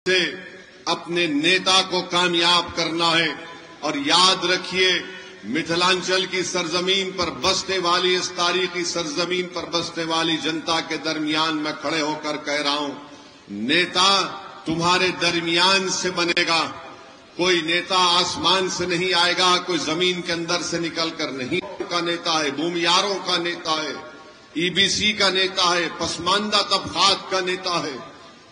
سے اپنے نیتا کو کامیاب کرنا ہے۔ اور یاد رکھیے، متھلانچل کی سرزمین پر بسنے والی، اس تاریخی سرزمین پر بسنے والی جنتا کے درمیان میں کھڑے ہو کر کہہ رہا ہوں، نیتا تمہارے درمیان سے بنے گا۔ کوئی نیتا آسمان سے نہیں آئے گا، کوئی زمین کے اندر سے نکل کر نہیں کا نیتا ہے، بھومیاروں کا نیتا ہے، ای بی سی کا نیتا ہے، پسماندہ طبقات کا نیتا ہے،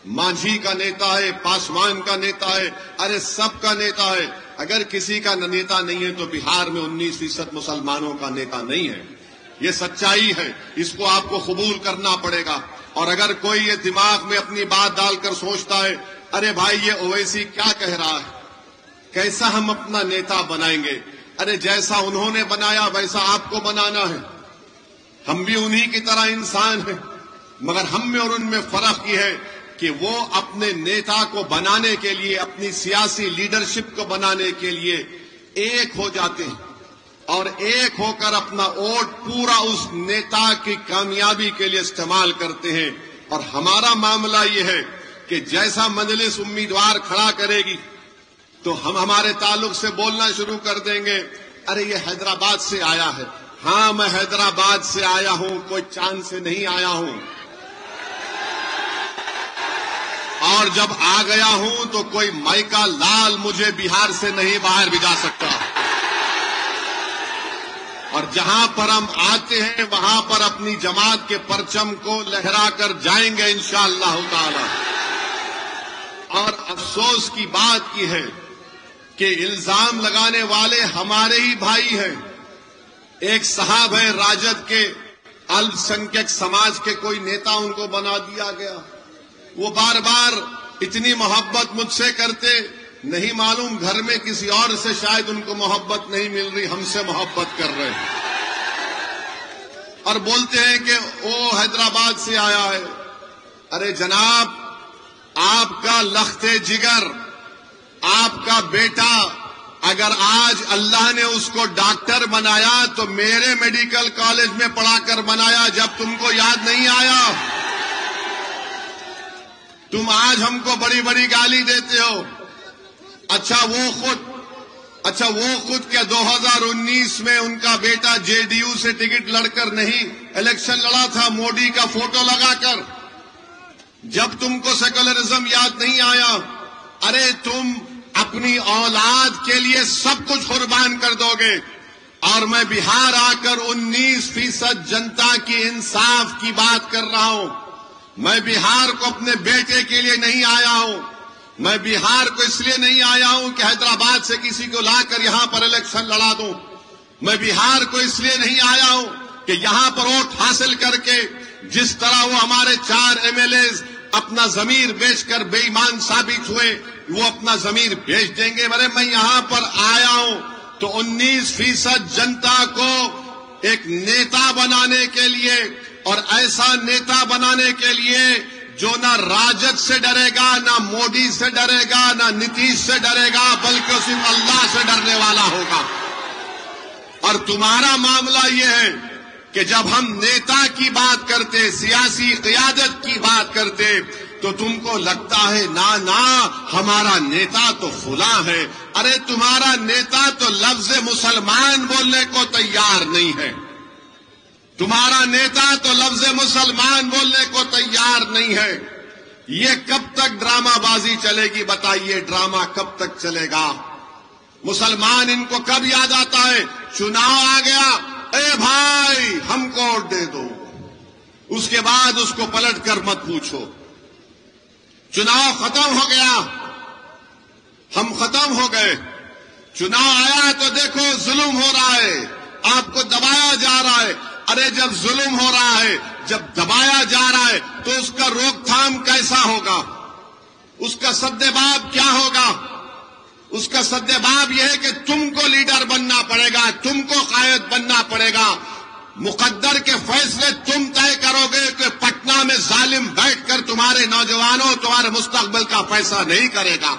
مانجھی کا نیتا ہے، پاسوان کا نیتا ہے، ارے سب کا نیتا ہے۔ اگر کسی کا نیتا نہیں ہے تو بہار میں 19% مسلمانوں کا نیتا نہیں ہے۔ یہ سچائی ہے، اس کو آپ کو قبول کرنا پڑے گا۔ اور اگر کوئی یہ دماغ میں اپنی بات ڈال کر سوچتا ہے، ارے بھائی یہ اویسی کیا کہہ رہا ہے، کیسا ہم اپنا نیتا بنائیں گے؟ ارے جیسا انہوں نے بنایا ویسا آپ کو بنانا ہے۔ ہم بھی انہی کی طرح انسان ہیں، مگر ہم میں اور ان میں فرق یہ ہے کہ وہ اپنے نیتا کو بنانے کے لیے، اپنی سیاسی لیڈرشپ کو بنانے کے لیے ایک ہو جاتے ہیں اور ایک ہو کر اپنا ووٹ پورا اس نیتا کی کامیابی کے لیے استعمال کرتے ہیں۔ اور ہمارا معاملہ یہ ہے کہ جیسا مجلس امیدوار کھڑا کرے گی تو ہم ہمارے تعلق سے بولنا شروع کر دیں گے، ارے یہ حیدرآباد سے آیا ہے۔ ہاں میں حیدرآباد سے آیا ہوں، کوئی چاند سے نہیں آیا ہوں، اور جب آ گیا ہوں تو کوئی مائکا لال مجھے بہار سے نہیں باہر بھجا سکتا۔ اور جہاں پر ہم آتے ہیں وہاں پر اپنی جماعت کے پرچم کو لہرا کر جائیں گے انشاءاللہ تعالی۔ اور افسوس کی بات کی ہے کہ الزام لگانے والے ہمارے ہی بھائی ہیں۔ ایک صاحب ہے راجد کے، الپ سنکھیک سماج کے کوئی نیتا ان کو بنا دیا گیا۔ وہ بار بار اتنی محبت مجھ سے کرتے، نہیں معلوم گھر میں کسی اور سے شاید ان کو محبت نہیں مل رہی، ہم سے محبت کر رہے ہیں اور بولتے ہیں کہ وہ حیدرآباد سے آیا ہے۔ ارے جناب، آپ کا لخت جگر، آپ کا بیٹا اگر آج اللہ نے اس کو ڈاکٹر بنایا تو میرے میڈیکل کالج میں پڑھا کر بنایا، جب تم کو یاد نہیں آیا؟ تم آج ہم کو بڑی بڑی گالی دیتے ہو۔ اچھا وہ خود کیا 2019 میں ان کا بیٹا جے ڈی یو سے ٹکٹ لڑ کر نہیں الیکشن لڑا تھا مودی کا فوٹو لگا کر؟ جب تم کو سیکولرزم یاد نہیں آیا؟ ارے تم اپنی اولاد کے لیے سب کچھ قربان کر دو گے۔ اور میں بہار آ کر 19% جنتا کی انصاف کی بات کر رہا ہوں۔ میں بہار کو اپنے بیٹے کے لیے نہیں آیا ہوں، میں بہار کو اس لیے نہیں آیا ہوں کہ حیدرآباد سے کسی کو لا کر یہاں پر الیکشن لڑا دوں، میں بہار کو اس لیے نہیں آیا ہوں کہ یہاں پر ووٹ حاصل کر کے جس طرح وہ ہمارے 4 MLAs اپنا ضمیر بیچ کر بے ایمان ثابت ہوئے، وہ اپنا ضمیر بیچ دیں گے۔ میں یہاں پر آیا ہوں تو 19% جنتا کو ایک نیتا بنانے کے لیے، اور ایسا نیتا بنانے کے لیے جو نہ راجد سے ڈرے گا، نہ مودی سے ڈرے گا، نہ نتیش سے ڈرے گا، بلکہ صرف اللہ سے ڈرنے والا ہوگا۔ اور تمہارا معاملہ یہ ہے کہ جب ہم نیتا کی بات کرتے، سیاسی قیادت کی بات کرتے، تو تم کو لگتا ہے نا ہمارا نیتا تو فلاں ہے۔ ارے تمہارا نیتا تو لفظ مسلمان بولنے کو تیار نہیں ہے، تمہارا نیتا تو لفظ مسلمان بولنے کو تیار نہیں ہے۔ یہ کب تک ڈرامہ بازی چلے گی بتائیے؟ ڈرامہ کب تک چلے گا؟ مسلمان ان کو کب یاد آتا ہے؟ چناؤ آ گیا، اے بھائی ہم کو ووٹ دے دو، اس کے بعد اس کو پلٹ کر مت پوچھو۔ چناؤ ختم ہو گیا، ہم ختم ہو گئے، چناؤ آیا تو دیکھو ظلم ہو رہا ہے، آپ کو دبایا جا رہا ہے۔ ارے جب ظلم ہو رہا ہے، جب دبایا جا رہا ہے تو اس کا روک تھام کیسا ہوگا؟ اس کا سدباب کیا ہوگا؟ اس کا سدباب یہ ہے کہ تم کو لیڈر بننا پڑے گا، تم کو قائد بننا پڑے گا۔ مقدر کے فیصلے تم طے کرو گے کہ پٹنہ میں ظالم بیٹھ کر تمہارے نوجوانوں، تمہارے مستقبل کا فیصلہ نہیں کرے گا۔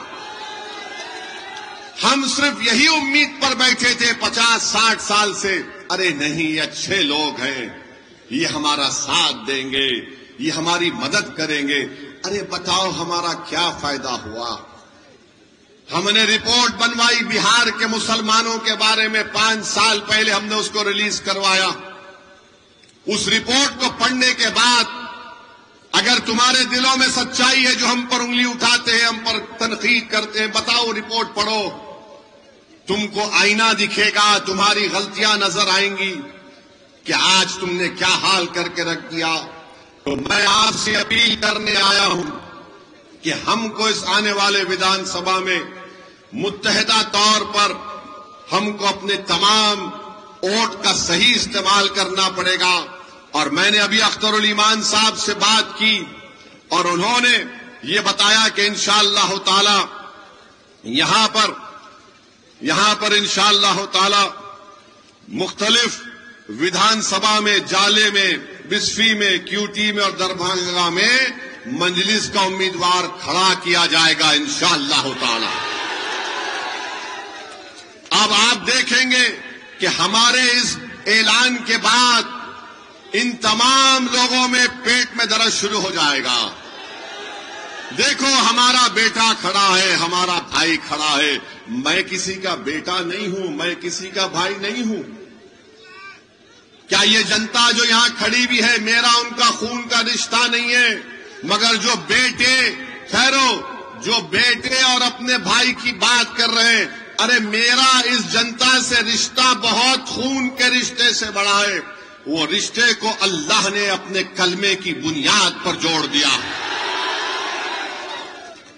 ہم صرف یہی امید پر بیٹھے تھے 50-60 سال سے، ارے نہیں یہ اچھے لوگ ہیں، یہ ہمارا ساتھ دیں گے، یہ ہماری مدد کریں گے۔ ارے بتاؤ ہمارا کیا فائدہ ہوا؟ ہم نے رپورٹ بنوائی بہار کے مسلمانوں کے بارے میں، 5 سال پہلے ہم نے اس کو ریلیز کروایا۔ اس رپورٹ کو پڑھنے کے بعد اگر تمہارے دلوں میں سچائی ہے، جو ہم پر انگلی اٹھاتے ہیں، ہم پر تنقید کرتے ہیں، بتاؤ رپورٹ پڑھو، تم کو آئینہ دکھے گا، تمہاری غلطیاں نظر آئیں گی کہ آج تم نے کیا حال کر کے رکھ دیا۔ تو میں آپ سے اپیل کرنے آیا ہوں کہ ہم کو اس آنے والے ودھان سبھا میں متحدہ طور پر ہم کو اپنے تمام ووٹ کا صحیح استعمال کرنا پڑے گا۔ اور میں نے ابھی اختر الایمان صاحب سے بات کی اور انہوں نے یہ بتایا کہ انشاءاللہ تعالی یہاں پر انشاءاللہ تعالی مختلف ودھان سبھا میں، جالے میں، بسفی میں، کیوٹی میں اور دربھنگہ میں مجلس کا امیدوار کھڑا کیا جائے گا انشاءاللہ تعالی۔ اب آپ دیکھیں گے کہ ہمارے اس اعلان کے بعد ان تمام لوگوں میں پیٹ میں درد شروع ہو جائے گا۔ دیکھو ہمارا بیٹا کھڑا ہے، ہمارا بھائی کھڑا ہے۔ میں کسی کا بیٹا نہیں ہوں، میں کسی کا بھائی نہیں ہوں۔ کیا یہ جنتا جو یہاں کھڑی بھی ہے، میرا ان کا خون کا رشتہ نہیں ہے، مگر جو بیٹے اور اپنے بھائی کی بات کر رہے ہیں، ارے میرا اس جنتا سے رشتہ بہت خون کے رشتے سے بڑا ہے۔ وہ رشتے کو اللہ نے اپنے کلمے کی بنیاد پر جوڑ دیا۔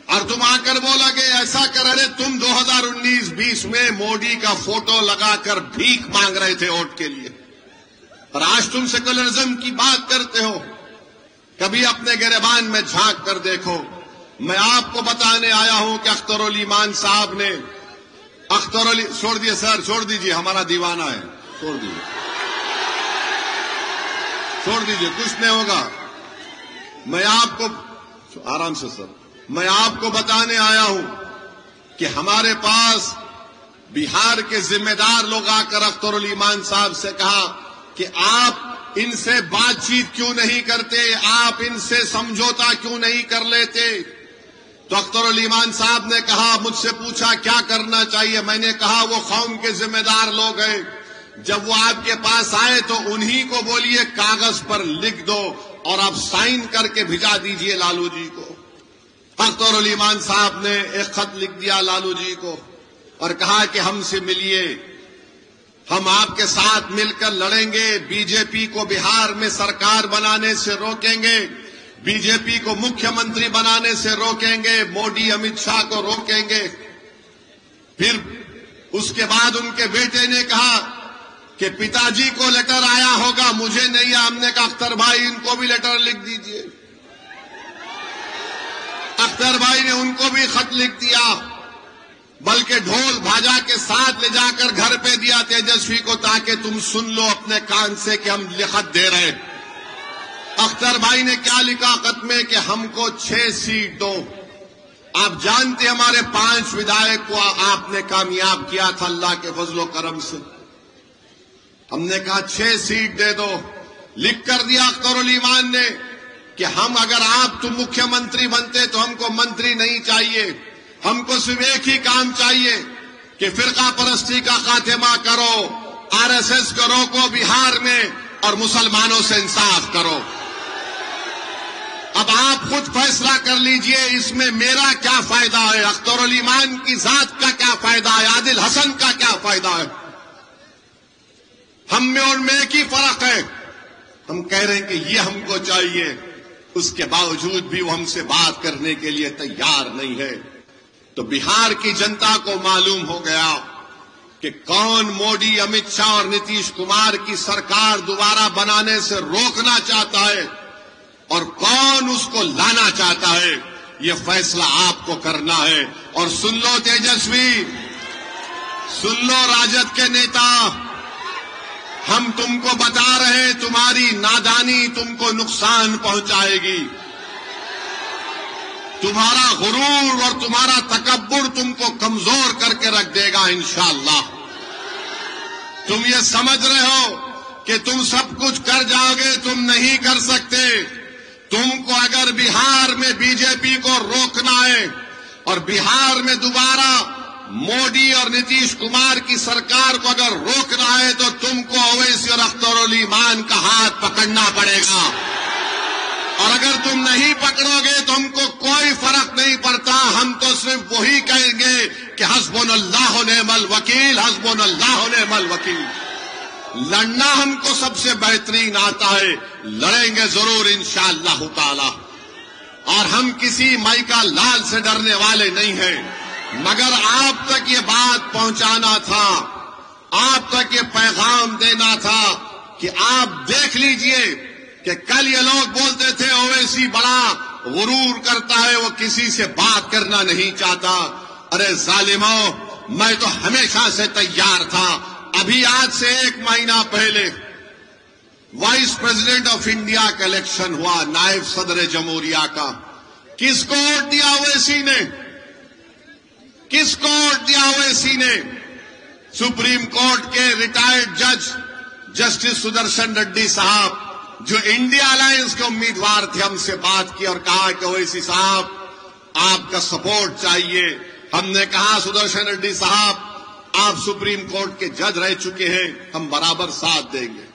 اور تم آ کر بولا کہ ایسا کر رہے، تم 2019-20 میں موڈی کا فوٹو لگا کر بھیک مانگ رہے تھے ووٹ کے لیے، اور آج تم سیکولرزم کی بات کرتے ہو۔ کبھی اپنے گریبان میں جھانک کر دیکھو۔ میں آپ کو بتانے آیا ہوں کہ اختر الایمان صاحب نے چھوڑ دیے سر، چھوڑ دیجئے، ہمارا دیوانہ ہے، چھوڑ دیجئے کچھ نہیں ہوگا۔ میں آپ کو آرام سے سر، میں آپ کو بتانے آیا ہوں کہ ہمارے پاس بہار کے ذمہ دار لوگ آ کر اختر الایمان صاحب سے کہا کہ آپ ان سے بات چیت کیوں نہیں کرتے، آپ ان سے سمجھوتا کیوں نہیں کر لیتے؟ تو اختر الایمان صاحب نے کہا، مجھ سے پوچھا کیا کرنا چاہیے، میں نے کہا وہ قوم کے ذمہ دار لوگ ہیں، جب وہ آپ کے پاس آئے تو انہی کو بولیے کاغذ پر لکھ دو اور آپ سائن کر کے بھیجا دیجئے لالو جی کو۔ اختر الایمان صاحب نے ایک خط لکھ دیا لالو جی کو اور کہا کہ ہم سے ملیے، ہم آپ کے ساتھ مل کر لڑیں گے، بی جے پی کو بہار میں سرکار بنانے سے روکیں گے، بی جے پی کو مکھیہ منتری بنانے سے روکیں گے، موڈی امت شاہ کو روکیں گے۔ پھر اس کے بعد ان کے بیٹے نے کہا کہ پتا جی کو لیٹر آیا ہوگا، مجھے نہیں، ہم نے کہا اختر بھائی ان کو بھی لیٹر لکھ دیجئے۔ اختر بھائی نے ان کو بھی خط لکھ دیا، بلکہ ڈھول بھاجا کے ساتھ لے جا کر گھر پہ دیا تیجسوی کو، تاکہ تم سن لو اپنے کان سے کہ ہم خط دے رہے۔ اختر بھائی نے کیا لکھا خط میں کہ ہم کو 6 سیٹ دو۔ آپ جانتے ہمارے 5 ودھائک کو آپ نے کامیاب کیا تھا اللہ کے فضل و کرم سے۔ ہم نے کہا 6 سیٹ دے دو۔ لکھ کر دیا اختر الایمان نے کہ ہم اگر آپ تم مکھیہ منتری بنتے تو ہم کو منتری نہیں چاہیے، ہم کو صرف ایک ہی کام چاہیے کہ فرقہ پرستی کا خاتمہ کرو، RSS کو روکو بہار میں اور مسلمانوں سے انصاف کرو۔ اب آپ خود فیصلہ کر لیجئے اس میں میرا کیا فائدہ ہے، اختر الایمان کی ذات کا کیا فائدہ ہے، عادل حسن کا کیا فائدہ ہے؟ ہم میں اور میں ایک ہی فرق ہے، ہم کہہ رہے ہیں کہ یہ ہم کو چاہیے، اس کے باوجود بھی وہ ہم سے بات کرنے کے لیے تیار نہیں ہے۔ تو بہار کی جنتا کو معلوم ہو گیا کہ کون موڈی، امت شاہ اور نتیش کمار کی سرکار دوبارہ بنانے سے روکنا چاہتا ہے اور کون اس کو لانا چاہتا ہے۔ یہ فیصلہ آپ کو کرنا ہے۔ اور سن لو تیجسوی، سن لو راجد کے نیتا، ہم تم کو بتا رہے ہیں تمہاری نادانی تم کو نقصان پہنچائے گی، تمہارا غرور اور تمہارا تکبر تم کو کمزور کر کے رکھ دے گا انشاءاللہ۔ تم یہ سمجھ رہے ہو کہ تم سب کچھ کر جاؤ گے، تم نہیں کر سکتے۔ تم کو اگر بہار میں بی جے پی کو روکنا ہے اور بہار میں دوبارہ مودی اور نتیش کمار کی سرکار کو اگر روکنا ہے تو تم کو اویسی اور اخترالایمان کا ہاتھ پکڑنا پڑے گا، اور اگر تم نہیں پکڑو گے تو ہم کو کوئی فرق نہیں پڑتا، ہم تو صرف وہی کہیں گے کہ حسبنا اللہ و نعم الوکیل، حسبنا اللہ و نعم الوکیل۔ لڑنا ہم کو سب سے بہترین آتا ہے، لڑیں گے ضرور انشاءاللہ تعالی، اور ہم کسی مائی کا لال سے ڈرنے والے نہیں ہیں، مگر آپ تک یہ بات پہنچانا تھا، آپ تک یہ پیغام دینا تھا کہ آپ دیکھ لیجئے کہ کل یہ لوگ بولتے تھے اویسی بڑا غرور کرتا ہے، وہ کسی سے بات کرنا نہیں چاہتا۔ ارے ظالموں، میں تو ہمیشہ سے تیار تھا۔ ابھی آج سے 1 مہینہ پہلے وائس پریزیڈنٹ آف انڈیا کا الیکشن ہوا، نائب صدر جمہوریہ کا۔ کس کو ووٹ دیا اویسی نے؟ کس کو ووٹ دیا اویسی نے؟ سپریم کورٹ کے ریٹائرڈ جج جسٹس سدرشن ریڈی صاحب، جو انڈیا الائنس کے امیدوار تھے، ہم سے بات کی اور کہا کہ اویسی صاحب آپ کا سپورٹ چاہیے۔ ہم نے کہا سدرشن ریڈی صاحب آپ سپریم کورٹ کے جج رہ چکے ہیں، ہم برابر ساتھ دیں گے۔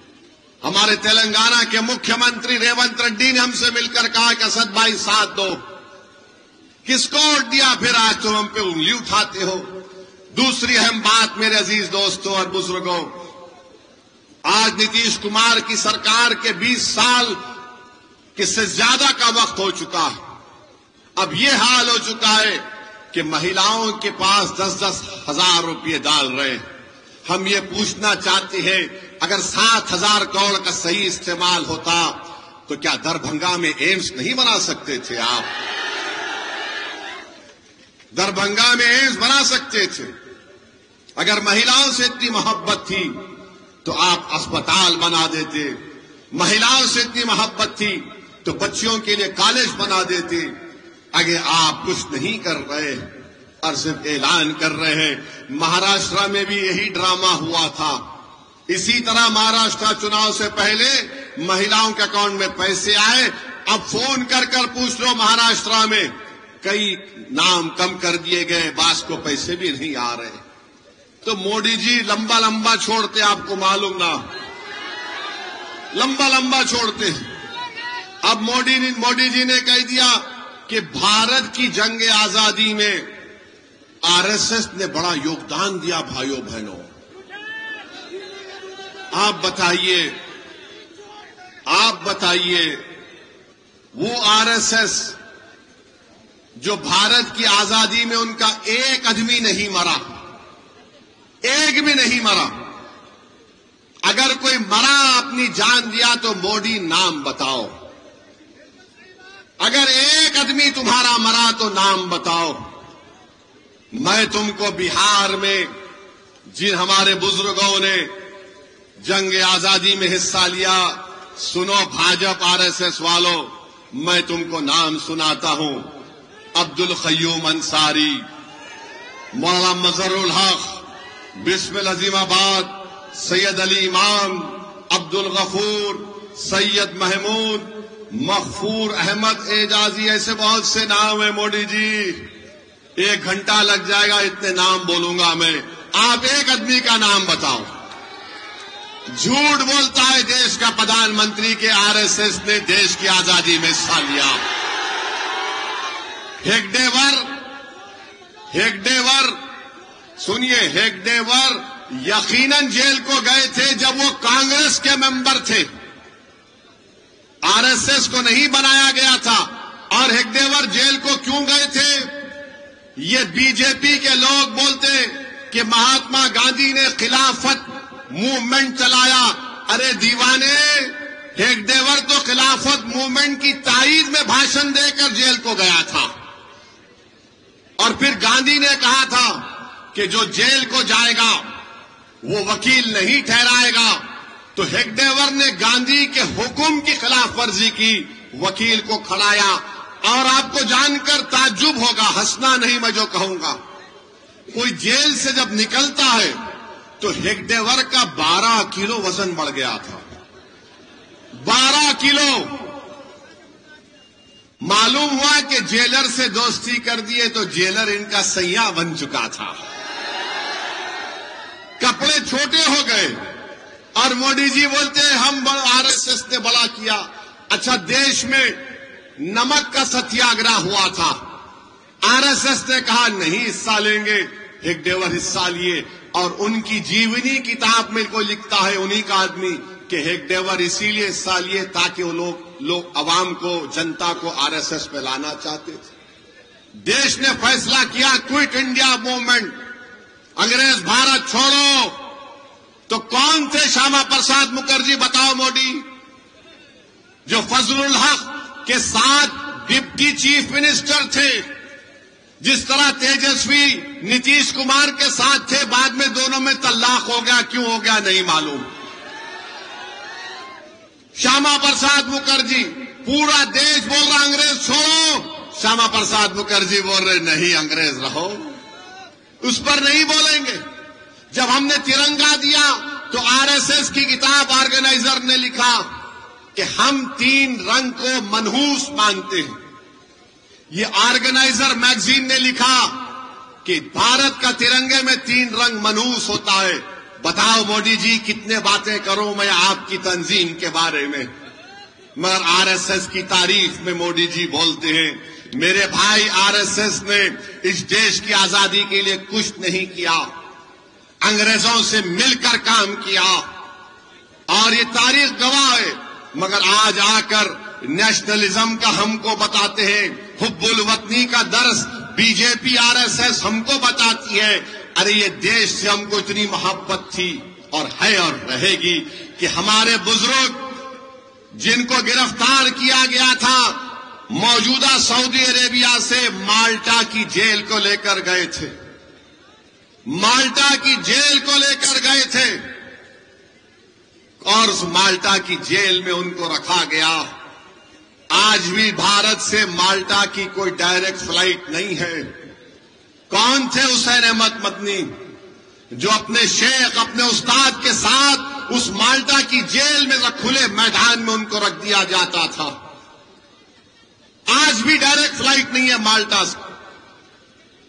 ہمارے تلنگانہ کے مکھیہ منتری ریونت ریڈی نے ہم سے مل کر کہا کہ اسد بھائی ساتھ دو۔ کس کو ووٹ دیا؟ پھر آج تم ہم پہ انگلی اٹھاتے ہو۔ دوسری اہم بات میرے عزیز دوستوں اور بزرگوں، آج نتیش کمار کی سرکار کے 20 سال کے سے زیادہ کا وقت ہو چکا ہے۔ اب یہ حال ہو چکا ہے کہ مہیلاؤں کے پاس 10-10 ہزار روپے ڈال رہے ہیں۔ ہم یہ پوچھنا چاہتے ہیں، اگر 7,000 کروڑ کا صحیح استعمال ہوتا تو کیا دربھنگا میں ایمس نہیں بنا سکتے تھے آپ؟ دربھنگا میں ایمس بنا سکتے تھے۔ اگر مہیلاؤں سے اتنی محبت تھی تو آپ اسپتال بنا دیتے، مہیلاؤں سے اتنی محبت تھی تو بچیوں کے لیے کالج بنا دیتے۔ اگر آپ کچھ نہیں کر رہے اور صرف اعلان کر رہے ہیں۔ مہاراشٹر میں بھی یہی ڈرامہ ہوا تھا۔ اسی طرح مہاراشٹر چناؤ سے پہلے مہیلاؤں کے اکاؤنٹ میں پیسے آئے، اب فون کر کر پوچھ لو مہاراشٹر میں کئی نام کم کر دیے گئے، بعض کو پیسے بھی نہیں آ رہے۔ تو مودی جی لمبا لمبا چھوڑتے، آپ کو معلوم نہ، لمبا لمبا چھوڑتے۔ اب مودی جی نے کہہ دیا کہ بھارت کی جنگ آزادی میں آر ایس ایس نے بڑا یوگدان دیا۔ بھائیوں بہنوں، آپ بتائیے وہ آر ایس ایس جو بھارت کی آزادی میں ان کا ایک آدمی نہیں مرا، ایک بھی نہیں مرا۔ اگر کوئی مرا اپنی جان دیا تو مودی نام بتاؤ۔ اگر ایک آدمی تمہارا مرا تو نام بتاؤ۔ میں تم کو بہار میں جن ہمارے بزرگوں نے جنگ آزادی میں حصہ لیا، سنو بھاجپ آر ایس ایس والوں، میں تم کو نام سناتا ہوں۔ عبد القیوم انصاری، مولانا مظہر الحق، بسم العظیم آباد، سید علی امام، عبد الغفور، سید محمود، مغفور احمد اعجازی، ایسے بہت سے نام ہیں۔ مودی جی 1 گھنٹہ لگ جائے گا، اتنے نام بولوں گا میں، آپ ایک آدمی کا نام بتاؤ۔ جھوٹ بولتا ہے دیش کا پردھان منتری کے آر ایس ایس نے دیش کی آزادی میں حصہ لیا۔ ہیگڈیور سنیے، ہیگڈیور یقیناً جیل کو گئے تھے جب وہ کانگریس کے ممبر تھے، آر ایس ایس کو نہیں بنایا گیا تھا۔ اور ہیگڈیور جیل کو کیوں گئے تھے؟ یہ بی جے پی کے لوگ بولتے کہ مہاتما گاندھی نے خلافت موومنٹ چلایا۔ ارے دیوانے، ہیگڈیور تو خلافت موومنٹ کی تائید میں بھاشن دے کر جیل کو گیا تھا، اور پھر گاندھی نے کہا تھا کہ جو جیل کو جائے گا وہ وکیل نہیں ٹھہرائے گا، تو ہیگڈیور نے گاندھی کے حکم کی خلاف ورزی کی، وکیل کو کھڑایا۔ اور آپ کو جان کر تعجب ہوگا، ہنسنا نہیں میں جو کہوں گا، کوئی جیل سے جب نکلتا ہے تو ہیگڈیور کا 12 کلو وزن بڑھ گیا تھا، 12 کلو۔ معلوم ہوا کہ جیلر سے دوستی کر دیے تو جیلر ان کا سیاح بن چکا تھا، کپڑے چھوٹے ہو گئے، اور مودی جی بولتے ہیں ہم آر ایس ایس نے بڑا کیا۔ اچھا، دیش میں نمک کا ستیاگرہ ہوا تھا، آر ایس ایس نے کہا نہیں حصہ لیں گے، ہیگڈیور حصہ لیے، اور ان کی جیونی کتاب میں کوئی لکھتا ہے انہی کا آدمی کہ ہیگڈیور اسی لیے حصہ لیے تاکہ وہ لوگ عوام کو، جنتا کو آر ایس ایس پہ لانا چاہتے تھے۔ دیش نے فیصلہ کیا کوئٹ انڈیا موومنٹ، انگریز بھارت چھوڑو، تو کون تھے شیاما پرساد مکھرجی بتاؤ مودی، جو فضل الحق کے ساتھ ڈپٹی چیف منسٹر تھے، جس طرح تیجسوی نتیش کمار کے ساتھ تھے، بعد میں دونوں میں طلاق ہو گیا، کیوں ہو گیا نہیں معلوم۔ شیاما پرساد مکھرجی، پورا دیش بول رہا انگریز چھوڑو، شیاما پرساد مکھرجی بول رہے نہیں انگریز رہو، اس پر نہیں بولیں گے۔ جب ہم نے ترنگا دیا تو آر ایس ایس کی کتاب آرگنائزر نے لکھا کہ ہم 3 رنگ کو منحوس مانتے ہیں۔ یہ آرگنائزر میگزین نے لکھا کہ بھارت کا ترنگے میں 3 رنگ منحوس ہوتا ہے۔ بتاؤ مودی جی کتنے باتیں کروں میں آپ کی تنظیم کے بارے میں، مگر آر ایس ایس کی تعریف میں مودی جی بولتے ہیں میرے بھائی آر ایس ایس نے اس دیش کی آزادی کے لیے کچھ نہیں کیا، انگریزوں سے مل کر کام کیا، اور یہ تاریخ گواہ ہے، مگر آج آ کر نیشنلزم کا ہم کو بتاتے ہیں، حب الوطنی کا درس B J P R S S ہم کو بتاتی ہے۔ ارے یہ دیش سے ہم کو اتنی محبت تھی اور ہے اور رہے گی کہ ہمارے بزرگ جن کو گرفتار کیا گیا تھا موجودہ سعودی عربیہ سے مالٹا کی جیل کو لے کر گئے تھے، مالٹا کی جیل کو لے کر گئے تھے، اور اس مالٹا کی جیل میں ان کو رکھا گیا۔ آج بھی بھارت سے مالٹا کی کوئی ڈائریکٹ فلائٹ نہیں ہے۔ کون تھے حسین احمد مدنی جو اپنے شیخ، اپنے استاد کے ساتھ اس مالٹا کی جیل میں کھلے میدان میں ان کو رکھ دیا جاتا تھا۔ آج بھی ڈائریکٹ فلائٹ نہیں ہے مالٹا سے،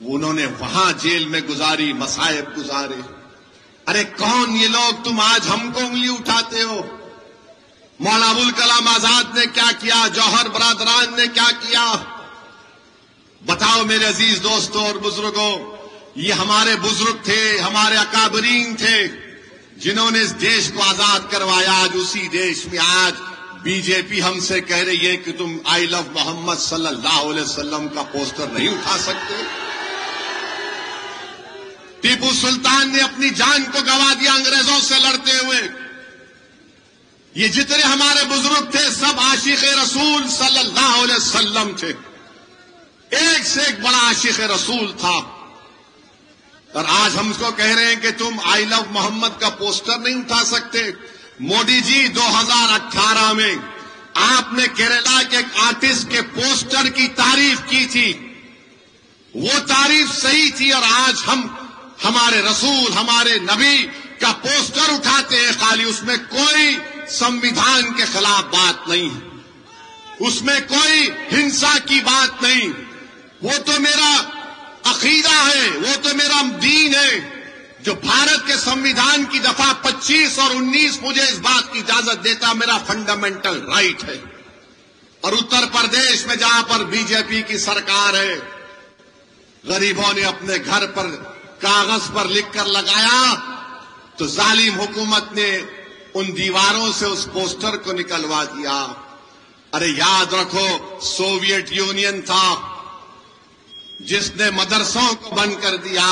انہوں نے وہاں جیل میں گزاری، مصائب گزارے۔ ارے کون یہ لوگ، تم آج ہم کو انگلی اٹھاتے ہو؟ مولانا ابوالکلام آزاد نے کیا کیا؟ جوہر برادران نے کیا کیا؟ بتاؤ میرے عزیز دوستوں اور بزرگوں، یہ ہمارے بزرگ تھے، ہمارے اکابرین تھے جنہوں نے اس دیش کو آزاد کروایا۔ آج اسی دیش میں آج بی جے پی ہم سے کہہ رہی ہے کہ تم آئی لو محمد صلی اللہ علیہ وسلم کا پوسٹر نہیں اٹھا سکتے۔ ٹیپو سلطان نے اپنی جان کو گنوا دیا انگریزوں سے لڑتے ہوئے۔ یہ جتنے ہمارے بزرگ تھے سب عاشق رسول صلی اللہ علیہ وسلم تھے، ایک سے ایک بڑا عاشق رسول تھا، اور آج ہم اس کو کہہ رہے ہیں کہ تم آئی لو محمد کا پوسٹر نہیں اٹھا سکتے۔ مودی جی 2018 میں آپ نے کیرلا کے ایک آرٹسٹ کے پوسٹر کی تعریف کی تھی، وہ تعریف صحیح تھی، اور آج ہم ہمارے رسول، ہمارے نبی کا پوسٹر اٹھاتے ہیں، خالی اس میں کوئی سمویدھان کے خلاف بات نہیں، اس میں کوئی ہنسا کی بات نہیں۔ وہ تو میرا عقیدہ ہے، وہ تو میرا دین ہے، جو بھارت کے سمویدھان کی دفعہ 25 اور 19 مجھے اس بات کی اجازت دیتا، میرا فنڈامنٹل رائٹ ہے۔ اور اتر پردیش میں جہاں پر بی جے پی کی سرکار ہے، غریبوں نے اپنے گھر پر کاغذ پر لکھ کر لگایا تو ظالم حکومت نے ان دیواروں سے اس پوسٹر کو نکلوا دیا۔ ارے یاد رکھو، سوویت یونین تھا جس نے مدرسوں کو بند کر دیا۔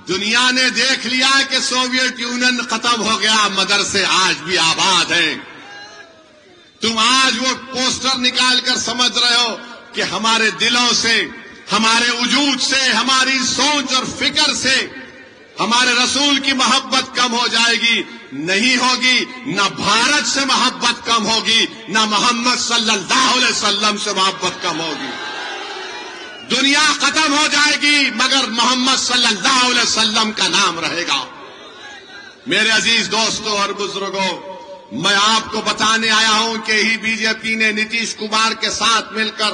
دنیا نے دیکھ لیا کہ سوویت یونین ختم ہو گیا، مدرسے آج بھی آباد ہیں۔ تم آج وہ پوسٹر نکال کر سمجھ رہے ہو کہ ہمارے دلوں سے، ہمارے وجود سے، ہماری سوچ اور فکر سے ہمارے رسول کی محبت کم ہو جائے گی؟ نہیں ہوگی۔ نہ بھارت سے محبت کم ہوگی، نہ محمد صلی اللہ علیہ وسلم سے محبت کم ہوگی۔ دنیا ختم ہو جائے گی مگر محمد صلی اللہ علیہ وسلم کا نام رہے گا۔ میرے عزیز دوستوں اور بزرگوں، میں آپ کو بتانے آیا ہوں کہ ہی بی جے پی نے نتیش کمار کے ساتھ مل کر